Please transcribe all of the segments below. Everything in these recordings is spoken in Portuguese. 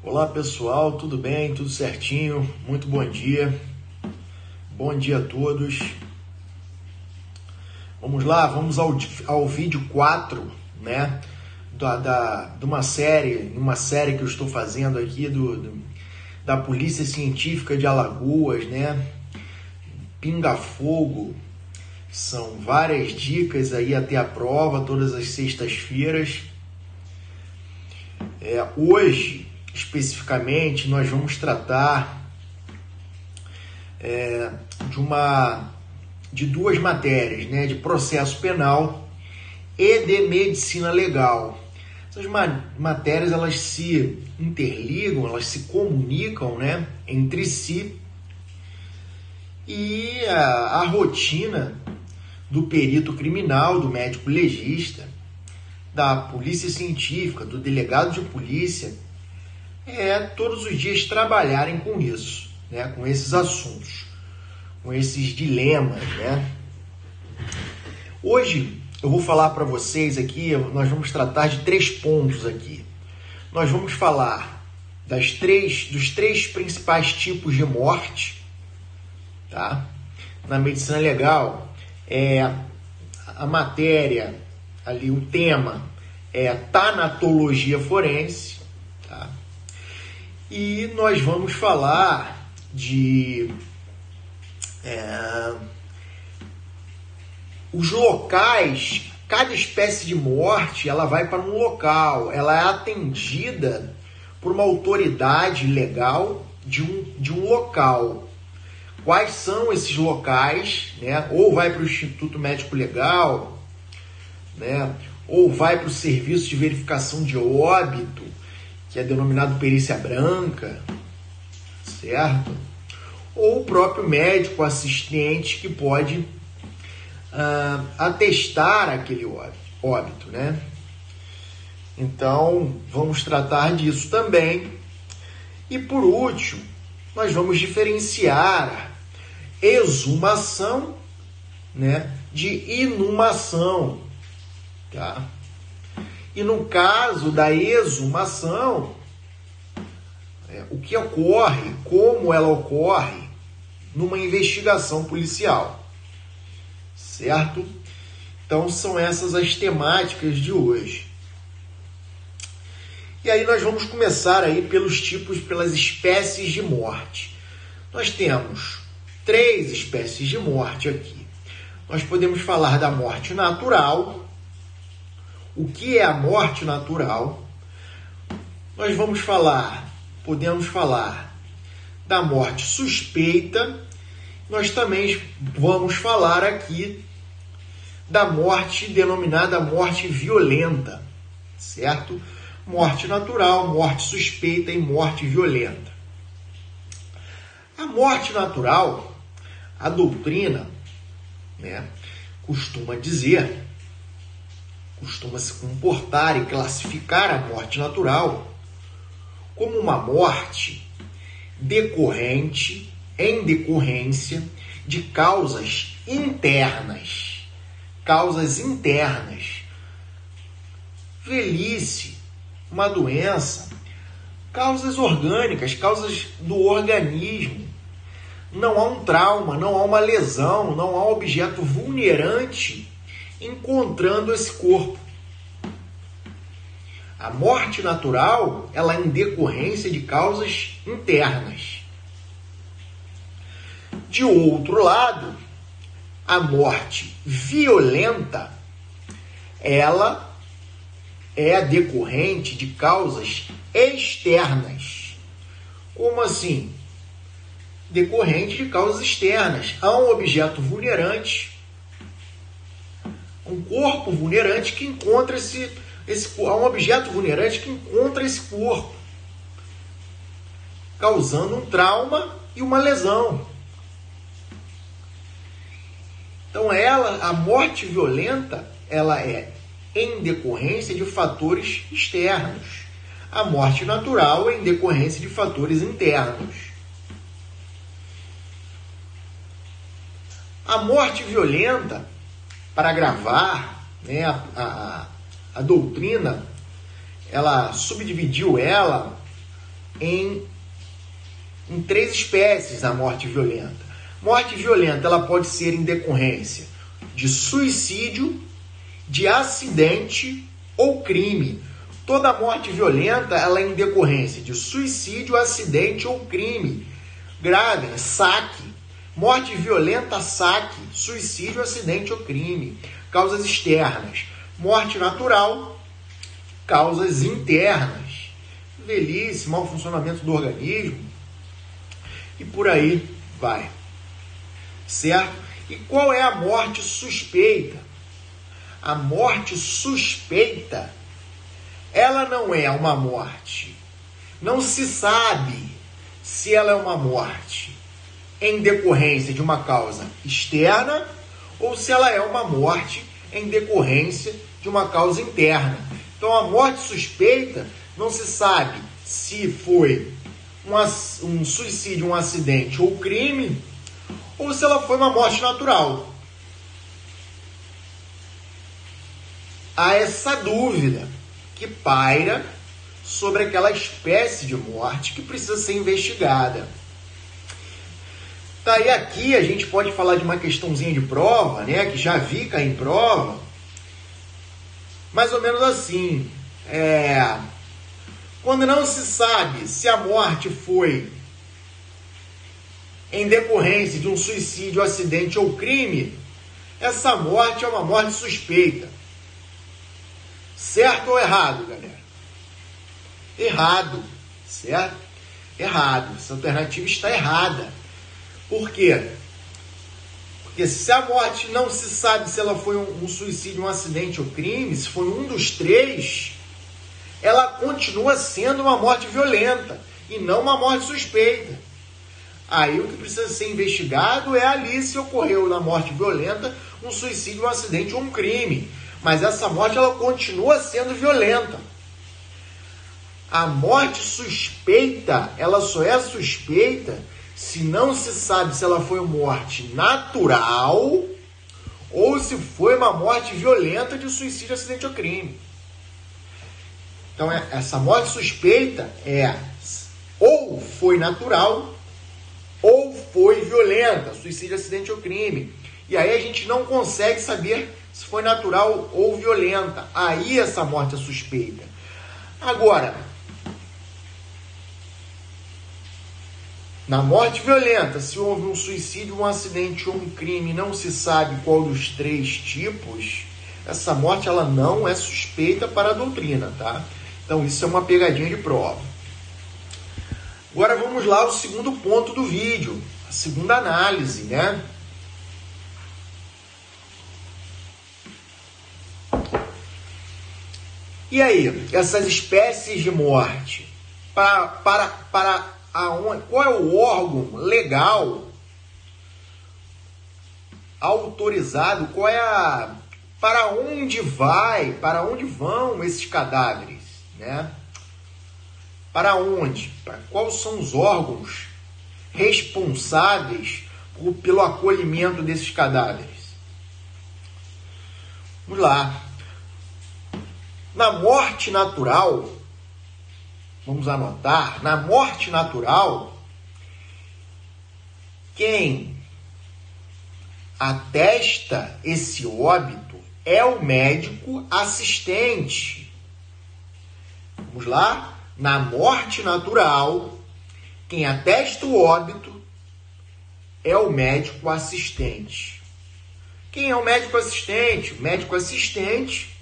Olá pessoal, tudo bem? Tudo certinho? Muito bom dia. Bom dia a todos. Vamos lá, vamos ao vídeo 4, né? De uma série que eu estou fazendo aqui da Polícia Científica de Alagoas, né? Pinga Fogo. São várias dicas aí até a prova, todas as sextas-feiras. Hoje, especificamente, nós vamos tratar de duas matérias, né? De processo penal e de medicina legal. Essas matérias, elas se interligam, elas se comunicam, né? Entre si, e a rotina do perito criminal, do médico legista, da polícia científica, do delegado de polícia, todos os dias trabalharem com isso, né? Com esses assuntos, com esses dilemas, né? Hoje eu vou falar para vocês aqui, nós vamos tratar de 3 pontos aqui. Nós vamos falar dos três principais tipos de morte, tá? Na medicina legal, a matéria ali, o tema é tanatologia forense, tá? E nós vamos falar de os locais. Cada espécie de morte, ela vai para um local, ela é atendida por uma autoridade legal de um local. Quais são esses locais, né? Ou vai para o Instituto Médico Legal, né? Ou vai para o Serviço de Verificação de Óbito, que é denominado perícia branca, certo? Ou o próprio médico assistente que pode atestar aquele óbito, né? Então, vamos tratar disso também. E por último, nós vamos diferenciar exumação, né, de inumação, tá? E no caso da exumação, o que ocorre, como ela ocorre numa investigação policial, certo? Então são essas as temáticas de hoje. E aí nós vamos começar aí pelas espécies de morte. Nós temos 3 espécies de morte aqui. Nós podemos falar da morte natural. O que é a morte natural? Nós podemos falar da morte suspeita. Nós também vamos falar aqui da morte denominada morte violenta, certo? Morte natural, morte suspeita e morte violenta. A morte natural, a doutrina, né, costuma se comportar e classificar a morte natural como uma morte em decorrência de causas internas, velhice, uma doença, causas orgânicas, causas do organismo. Não há um trauma, não há uma lesão, não há um objeto vulnerante encontrando esse corpo. A morte natural, ela é em decorrência de causas internas. De outro lado, a morte violenta, ela é decorrente de causas externas. Como assim? Decorrente de causas externas. Há um objeto vulnerante, um corpo vulnerante que encontra há um objeto vulnerante que encontra esse corpo, causando um trauma e uma lesão. Então a morte violenta, ela é em decorrência de fatores externos. A morte natural é em decorrência de fatores internos. A morte violenta, para agravar, né, a doutrina, ela subdividiu ela em 3 espécies a morte violenta. Morte violenta ela pode ser em decorrência de suicídio, de acidente ou crime. Toda morte violenta ela é em decorrência de suicídio, acidente ou crime. Grave, saque. Morte violenta, saque, suicídio, acidente ou crime. Causas externas. Morte natural, causas internas. Velhice, mau funcionamento do organismo. E por aí vai. Certo? E qual é a morte suspeita? A morte suspeita, ela não é uma morte. Não se sabe se ela é uma morte em decorrência de uma causa externa ou se ela é uma morte em decorrência de uma causa interna. Então, a morte suspeita não se sabe se foi um suicídio, um acidente ou crime, ou se ela foi uma morte natural. Há essa dúvida que paira sobre aquela espécie de morte que precisa ser investigada. Daí aqui a gente pode falar de uma questãozinha de prova, né, que já vi cair em prova, mais ou menos assim. Quando não se sabe se a morte foi em decorrência de um suicídio, acidente ou crime, essa morte é uma morte suspeita. Certo ou errado, galera? Errado, certo? Errado. Essa alternativa está errada. Por quê? Porque se a morte não se sabe se ela foi um suicídio, um acidente ou crime, se foi um dos 3, ela continua sendo uma morte violenta e não uma morte suspeita. Aí o que precisa ser investigado é ali se ocorreu na morte violenta um suicídio, um acidente ou um crime. Mas essa morte ela continua sendo violenta. A morte suspeita, ela só é suspeita se não se sabe se ela foi uma morte natural ou se foi uma morte violenta de suicídio, acidente ou crime. Então, essa morte suspeita ou foi natural ou foi violenta, suicídio, acidente ou crime. E aí a gente não consegue saber se foi natural ou violenta. Aí essa morte é suspeita. Agora, na morte violenta, se houve um suicídio, um acidente ou um crime, não se sabe qual dos 3 tipos, essa morte ela não é suspeita para a doutrina, tá? Então isso é uma pegadinha de prova. Agora vamos lá ao segundo ponto do vídeo, a segunda análise, né? E aí, essas espécies de morte, qual é o órgão legal autorizado? Para onde vão esses cadáveres, né? Para onde? Quais são os órgãos responsáveis pelo acolhimento desses cadáveres? Vamos lá. Na morte natural, vamos anotar, na morte natural, quem atesta esse óbito é o médico assistente. Vamos lá? Na morte natural, quem atesta o óbito é o médico assistente. Quem é o médico assistente? O médico assistente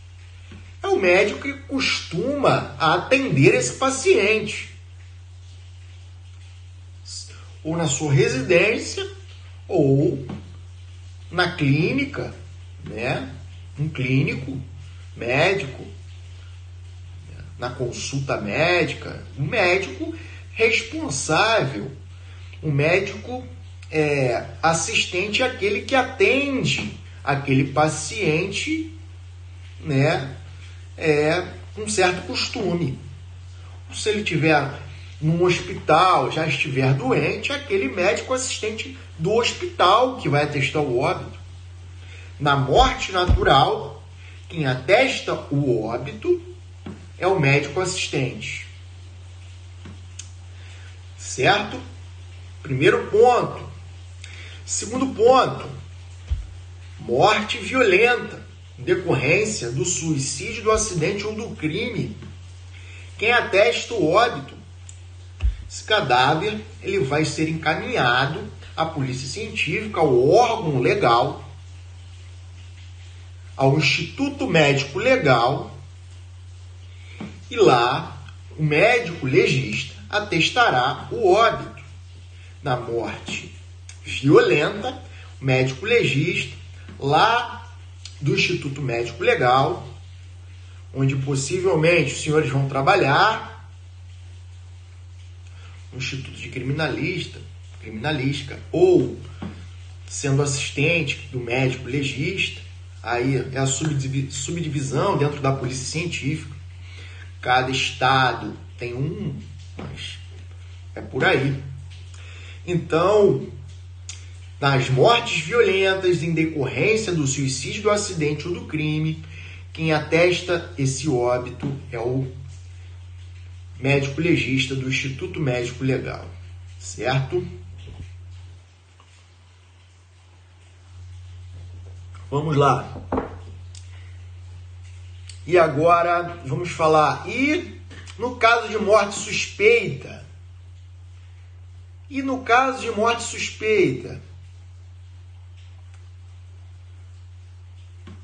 é o médico que costuma atender esse paciente, ou na sua residência, ou na clínica, né? Um clínico, médico, na consulta médica, um médico responsável, um médico assistente é aquele que atende aquele paciente, né? Com certo costume. Se ele estiver num hospital, já estiver doente, é aquele médico assistente do hospital que vai atestar o óbito. Na morte natural, quem atesta o óbito é o médico assistente. certo? Primeiro ponto. Segundo ponto, morte violenta, em decorrência do suicídio, do acidente ou do crime. Quem atesta o óbito, esse cadáver, ele vai ser encaminhado à polícia científica, ao órgão legal, ao Instituto Médico Legal, e lá o médico legista atestará o óbito. Na morte violenta, o médico legista, lá do Instituto Médico Legal, onde possivelmente os senhores vão trabalhar, no Instituto de Criminalística, ou sendo assistente do médico legista, aí é a subdivisão dentro da polícia científica. Cada estado tem um, mas é por aí. Então, nas mortes violentas em decorrência do suicídio, do acidente ou do crime, quem atesta esse óbito é o médico legista do Instituto Médico Legal, certo? Vamos lá. E agora vamos falar. E no caso de morte suspeita?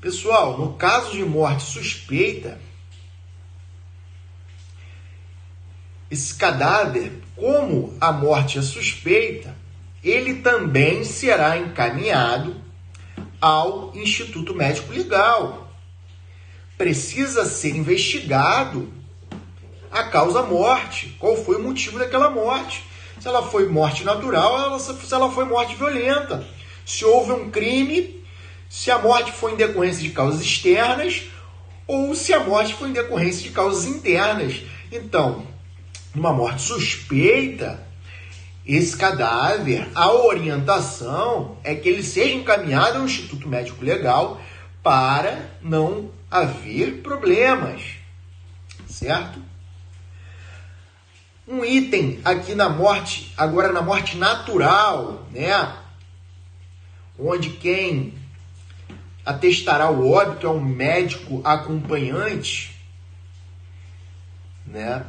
Pessoal, no caso de morte suspeita, esse cadáver, como a morte é suspeita, ele também será encaminhado ao Instituto Médico Legal. Precisa ser investigado a causa-morte. Qual foi o motivo daquela morte? Se ela foi morte natural, se ela foi morte violenta. Se houve um crime, se a morte foi em decorrência de causas externas ou se a morte foi em decorrência de causas internas. Então, numa morte suspeita, esse cadáver, a orientação é que ele seja encaminhado ao Instituto Médico Legal para não haver problemas, certo? Um item aqui na morte, agora na morte natural, né? Onde quem atestará o óbito é um médico acompanhante, né?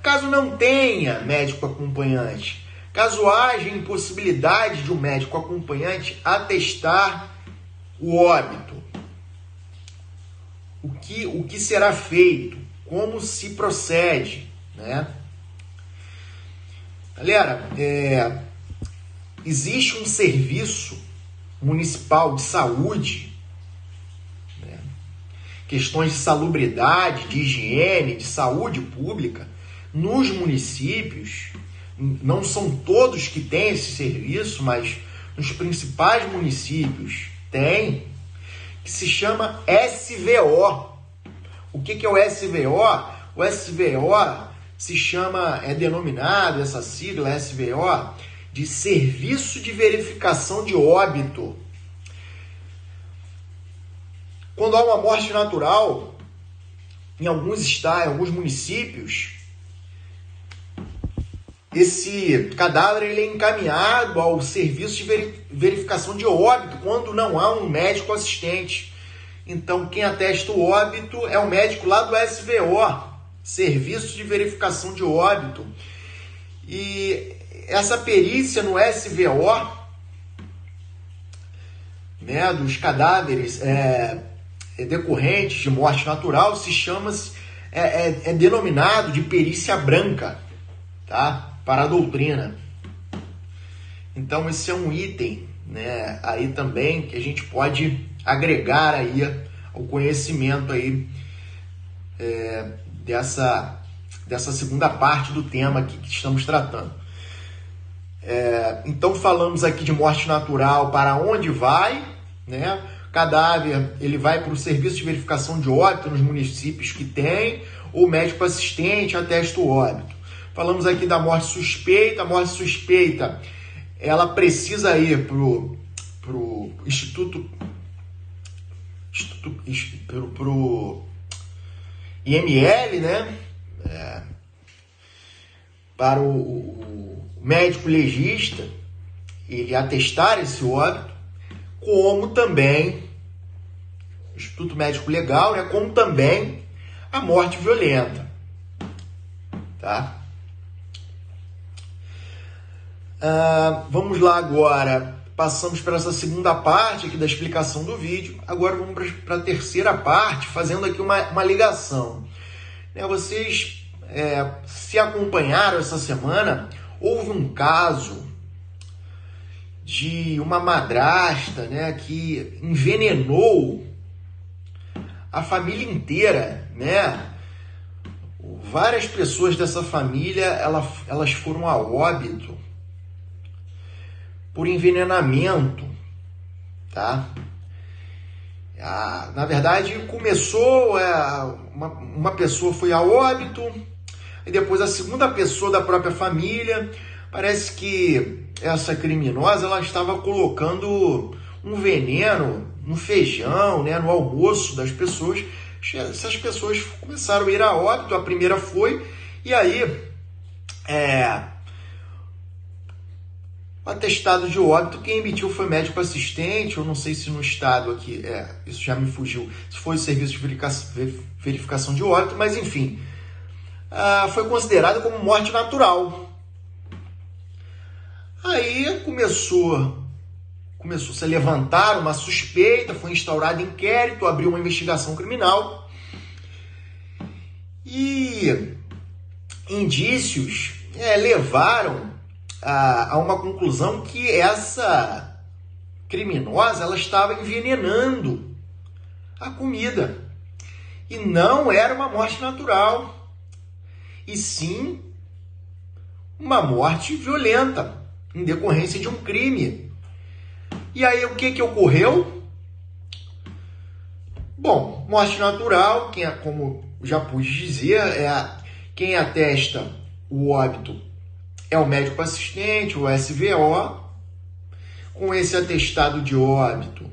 Caso não tenha médico acompanhante, caso haja impossibilidade de um médico acompanhante atestar o óbito, o que será feito, como se procede, né? Galera, existe um serviço municipal de saúde, né? Questões de salubridade, de higiene, de saúde pública nos municípios. Não são todos que têm esse serviço, mas nos principais municípios tem, que se chama SVO. O que é o SVO? O SVO é denominado, essa sigla SVO, de Serviço de Verificação de Óbito. Quando há uma morte natural, em alguns estados, em alguns municípios, esse cadáver ele é encaminhado ao serviço de verificação de óbito quando não há um médico assistente. Então, quem atesta o óbito é o médico lá do SVO, Serviço de Verificação de Óbito. E essa perícia no SVO, né, dos cadáveres decorrentes de morte natural, é denominado de perícia branca, tá? Para a doutrina. Então, esse é um item, né, aí também que a gente pode agregar aí ao conhecimento aí dessa segunda parte do tema aqui que estamos tratando. Então, falamos aqui de morte natural, para onde vai, né? Cadáver, ele vai para o serviço de verificação de óbito nos municípios que tem, ou médico assistente atesta o óbito. Falamos aqui da morte suspeita. A morte suspeita, ela precisa ir pro Instituto pro IML, né? para o médico legista ele atestar esse óbito, como também o Instituto Médico Legal, né, como também a morte violenta, tá? Vamos lá agora, passamos para essa segunda parte aqui da explicação do vídeo, agora vamos para a terceira parte, fazendo aqui uma ligação. Vocês se acompanharam essa semana, houve um caso de uma madrasta, né, que envenenou a família inteira, né? Várias pessoas dessa família, elas foram a óbito por envenenamento, tá? Na verdade, começou, uma pessoa foi a óbito, e depois a segunda pessoa da própria família, parece que essa criminosa, ela estava colocando um veneno no feijão, né, no almoço das pessoas. Essas pessoas começaram a ir a óbito, a primeira foi, e aí o atestado de óbito, quem emitiu foi médico assistente, eu não sei se no estado aqui, isso já me fugiu, se foi o serviço de verificação de óbito, mas enfim, foi considerado como morte natural. Aí começou a se levantar uma suspeita, foi instaurado inquérito, abriu uma investigação criminal e indícios levaram a uma conclusão que essa criminosa, ela estava envenenando a comida e não era uma morte natural, e sim uma morte violenta em decorrência de um crime. E aí o que ocorreu? Bom, morte natural, como já pude dizer, quem atesta o óbito é o médico assistente, o SVO. Com esse atestado de óbito,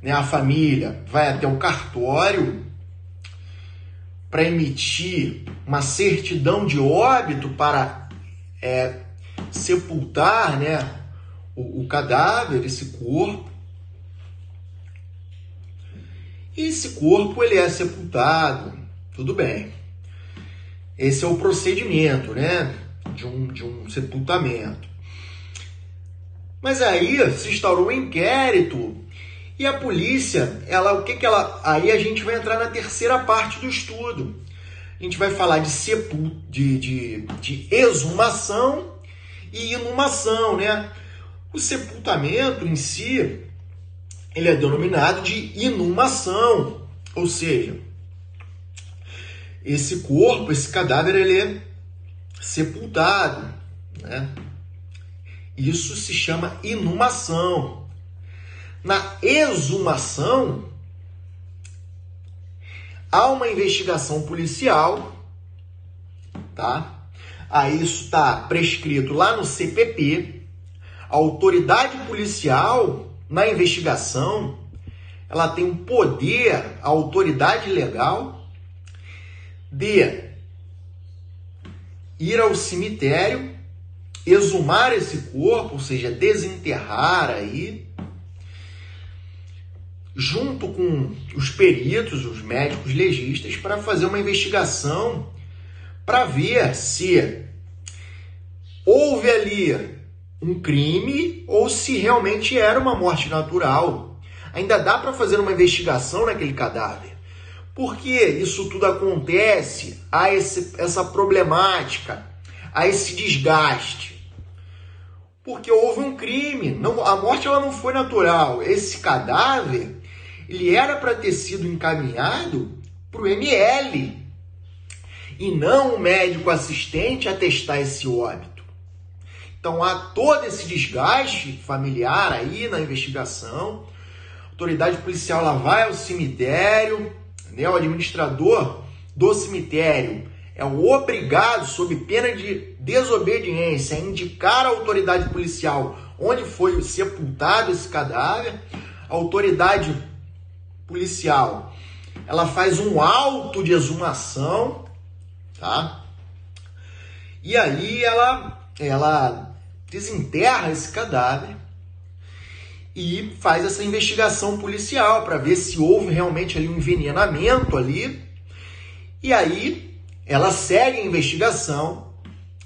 a família vai até o cartório para emitir uma certidão de óbito para sepultar, né, o cadáver, esse corpo. E esse corpo ele é sepultado, tudo bem. Esse é o procedimento, né, de um sepultamento. Mas aí se instaurou um inquérito e a polícia, aí a gente vai entrar na terceira parte do estudo. A gente vai falar de exumação e inumação, né? O sepultamento em si, ele é denominado de inumação, ou seja, esse corpo, esse cadáver, ele é sepultado, né? Isso se chama inumação. Na exumação, há uma investigação policial, tá? Aí isso está prescrito lá no CPP. A autoridade policial, na investigação, ela tem um poder, a autoridade legal, de ir ao cemitério, exumar esse corpo, ou seja, desenterrar aí, junto com os peritos, os médicos legistas, para fazer uma investigação para ver se houve ali um crime ou se realmente era uma morte natural. Ainda dá para fazer uma investigação naquele cadáver. Por que isso tudo acontece? Há essa problemática, há esse desgaste. Porque houve um crime, a morte ela não foi natural. Esse cadáver, ele era para ter sido encaminhado para o ML e não o médico assistente atestar esse óbito. Então há todo esse desgaste familiar aí na investigação. A autoridade policial ela vai ao cemitério, né? O administrador do cemitério é o obrigado, sob pena de desobediência, a indicar à autoridade policial onde foi sepultado esse cadáver. A autoridade policial ela faz um auto de exumação, tá? E aí ela desenterra esse cadáver e faz essa investigação policial para ver se houve realmente ali um envenenamento ali. E aí ela segue a investigação,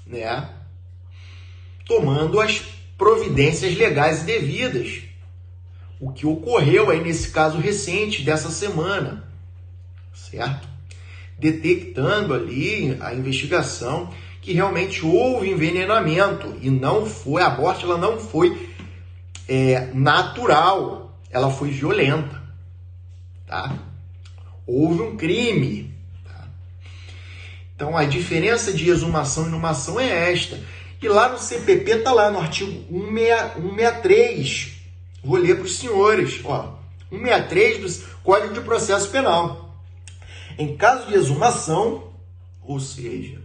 né, tomando as providências legais e devidas. O que ocorreu aí nesse caso recente dessa semana, certo? Detectando ali a investigação que realmente houve envenenamento e não foi, a morte ela não foi natural, ela foi violenta, tá? Houve um crime, tá? Então a diferença de exumação e inumação é esta. E lá no CPP tá lá no artigo 163, vou ler para os senhores, ó, 163 do Código de Processo Penal. Em caso de exumação, ou seja,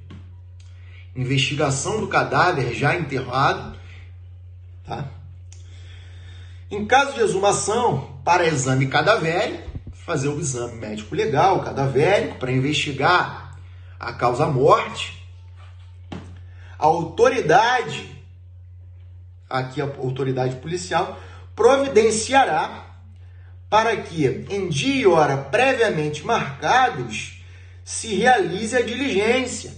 investigação do cadáver já enterrado, tá? Em caso de exumação, para exame cadavérico, fazer o exame médico legal, cadavérico, para investigar a causa-morte, a autoridade, aqui a autoridade policial, providenciará para que, em dia e hora previamente marcados, se realize a diligência,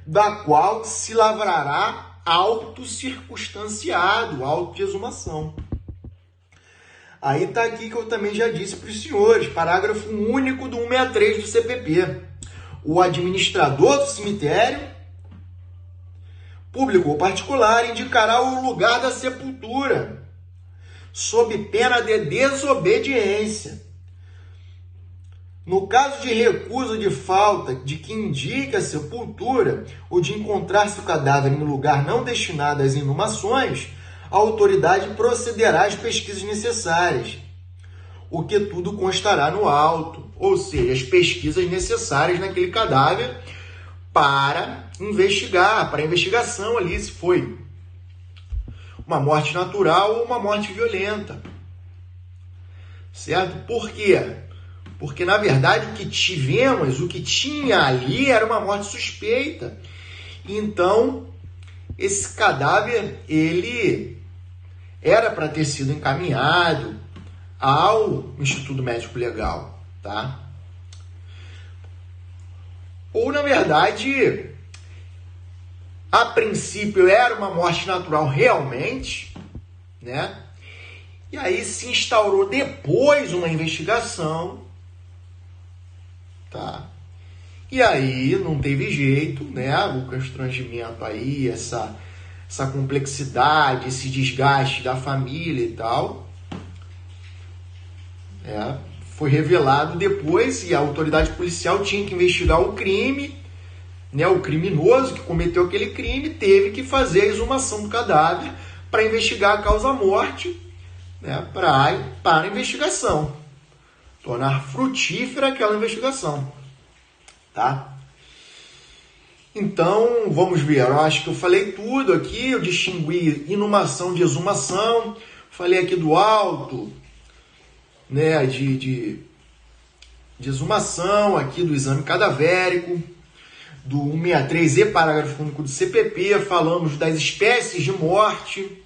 da qual se lavrará auto circunstanciado, auto de exumação. Aí está aqui que eu também já disse para os senhores, parágrafo único do 163 do CPP. O administrador do cemitério, público ou particular, indicará o lugar da sepultura, sob pena de desobediência. No caso de recusa de falta de que indique a sepultura ou de encontrar-se o cadáver em um lugar não destinado às inumações, a autoridade procederá às pesquisas necessárias, o que tudo constará no auto, ou seja, as pesquisas necessárias naquele cadáver para investigar, para a investigação ali se foi uma morte natural ou uma morte violenta. Certo? Por quê? Porque, na verdade, o que tinha ali era uma morte suspeita. Então, esse cadáver, ele era para ter sido encaminhado ao Instituto Médico Legal, tá? Ou, na verdade, a princípio era uma morte natural realmente, né? E aí se instaurou depois uma investigação, tá? E aí não teve jeito, né? O constrangimento aí, essa complexidade, esse desgaste da família e tal, foi revelado depois e a autoridade policial tinha que investigar o crime, né? O criminoso que cometeu aquele crime teve que fazer a exumação do cadáver para investigar a causa-morte, né? Para a investigação. Tornar frutífera aquela investigação, tá? Então, vamos ver. Eu acho que eu falei tudo aqui. Eu distingui inumação de exumação. Falei aqui do auto, né? De exumação, aqui do exame cadavérico, do 163E, parágrafo único do CPP. Falamos das espécies de morte.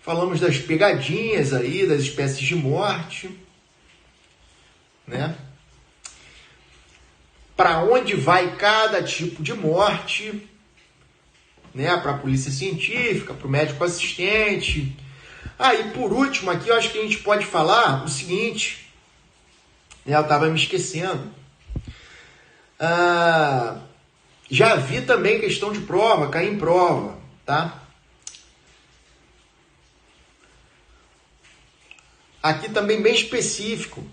Falamos das pegadinhas aí, das espécies de morte, né? Para onde vai cada tipo de morte, né? Para a polícia científica, para o médico assistente. E por último aqui, eu acho que a gente pode falar o seguinte, né? Eu estava me esquecendo. Já vi também questão de prova, cair em prova, tá? Aqui também bem específico.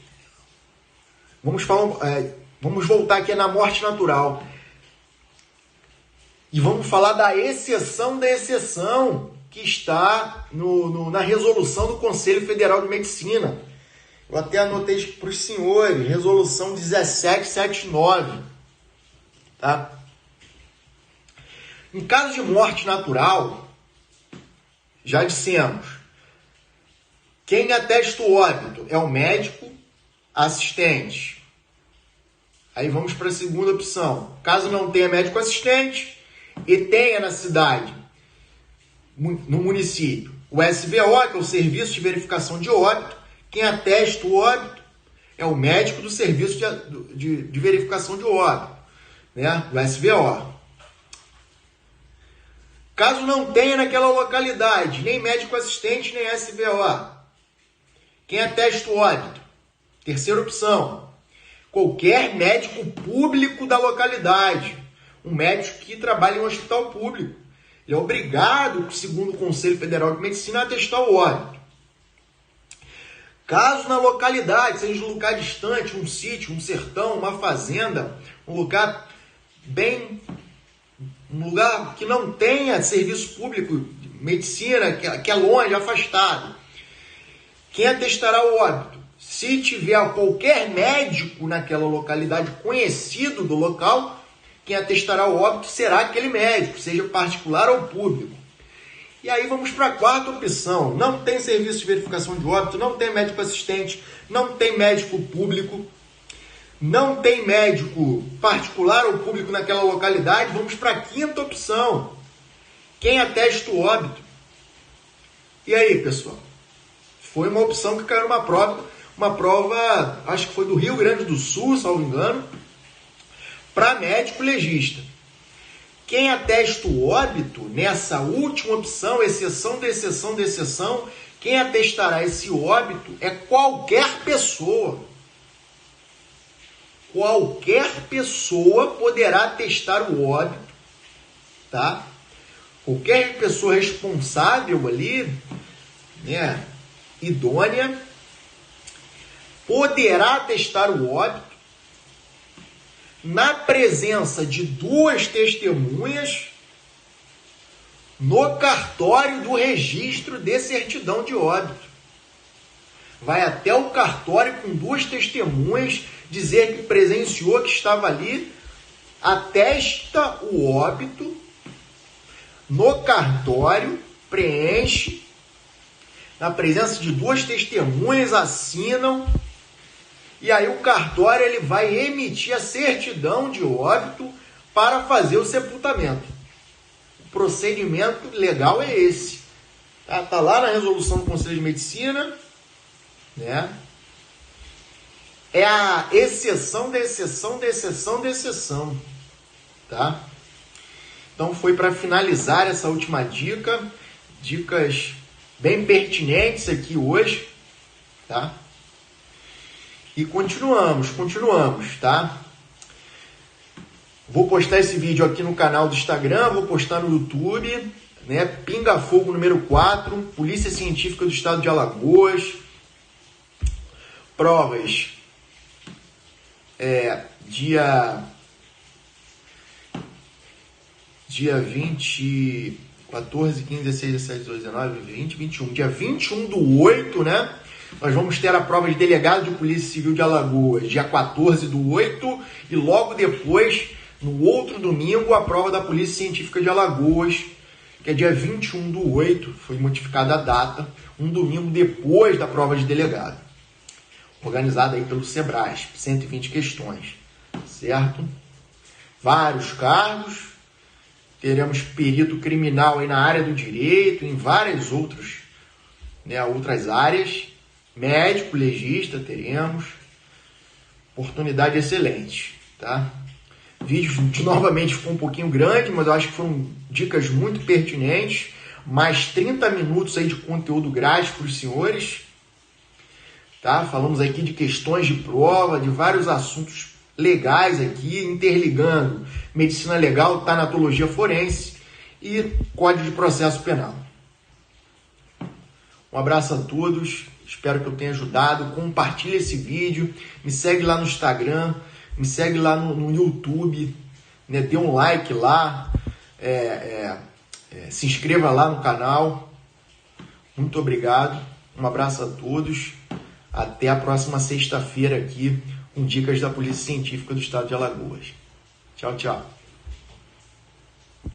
Vamos voltar aqui na morte natural. E vamos falar da exceção da exceção que está na resolução do Conselho Federal de Medicina. Eu até anotei para os senhores, resolução 1779. Tá? Em caso de morte natural, já dissemos, quem atesta o óbito é o médico assistente. Aí vamos para a segunda opção. Caso não tenha médico assistente, e tenha na cidade, no município, o SVO, que é o Serviço de Verificação de Óbito. Quem atesta o óbito é o médico do Serviço de Verificação de Óbito, né? Do SVO. Caso não tenha naquela localidade nem médico assistente, nem SVO, quem atesta o óbito? Terceira opção, qualquer médico público da localidade, um médico que trabalha em um hospital público. Ele é obrigado, segundo o Conselho Federal de Medicina, a atestar o óbito. Caso na localidade, seja um lugar distante, um sítio, um sertão, uma fazenda, um lugar que não tenha serviço público de medicina, que é longe, afastado, quem atestará o óbito? Se tiver qualquer médico naquela localidade conhecido do local, quem atestará o óbito será aquele médico, seja particular ou público. E aí vamos para a quarta opção. Não tem serviço de verificação de óbito, não tem médico assistente, não tem médico público, não tem médico particular ou público naquela localidade. Vamos para a quinta opção. Quem atesta o óbito? E aí, pessoal? Foi uma opção que caiu numa prova, acho que foi do Rio Grande do Sul, salvo engano, para médico legista. Quem atesta o óbito, nessa última opção, exceção da exceção da exceção, quem atestará esse óbito é qualquer pessoa. Qualquer pessoa poderá atestar o óbito, tá? Qualquer pessoa responsável ali, né, idônea, poderá atestar o óbito na presença de duas testemunhas no cartório do registro de certidão de óbito. Vai até o cartório com duas testemunhas dizer que presenciou, que estava ali, atesta o óbito no cartório, preenche, na presença de duas testemunhas, assinam, e aí o cartório ele vai emitir a certidão de óbito para fazer o sepultamento. O procedimento legal é esse. Tá lá na resolução do Conselho de Medicina, né? É a exceção da exceção da exceção da exceção, tá? Então foi para finalizar essa última dica, dicas bem pertinentes aqui hoje, tá? E continuamos, tá? Vou postar esse vídeo aqui no canal do Instagram, vou postar no YouTube, né? Pinga Fogo número 4, Polícia Científica do Estado de Alagoas. Provas dia 20, 14, 15, 16, 17, 18, 19, 20, 21. Dia 21/8, né? Nós vamos ter a prova de delegado de Polícia Civil de Alagoas, dia 14/8, e logo depois, no outro domingo, a prova da Polícia Científica de Alagoas, que é dia 21/8, foi modificada a data, um domingo depois da prova de delegado. Organizada aí pelo Sebrasp, 120 questões, certo? Vários cargos, teremos perito criminal aí na área do direito, em várias outras áreas, médico, legista teremos, oportunidade excelente, tá? O vídeo novamente ficou um pouquinho grande, mas eu acho que foram dicas muito pertinentes, mais 30 minutos aí de conteúdo grátis para os senhores, tá? Falamos aqui de questões de prova, de vários assuntos legais aqui, interligando medicina legal, tanatologia forense e Código de Processo Penal. Um abraço a todos, espero que eu tenha ajudado. Compartilhe esse vídeo, me segue lá no Instagram, me segue lá no YouTube, né? Dê um like lá, se inscreva lá no canal. Muito obrigado, um abraço a todos, até a próxima sexta-feira aqui com dicas da Polícia Científica do Estado de Alagoas. Tchau, tchau.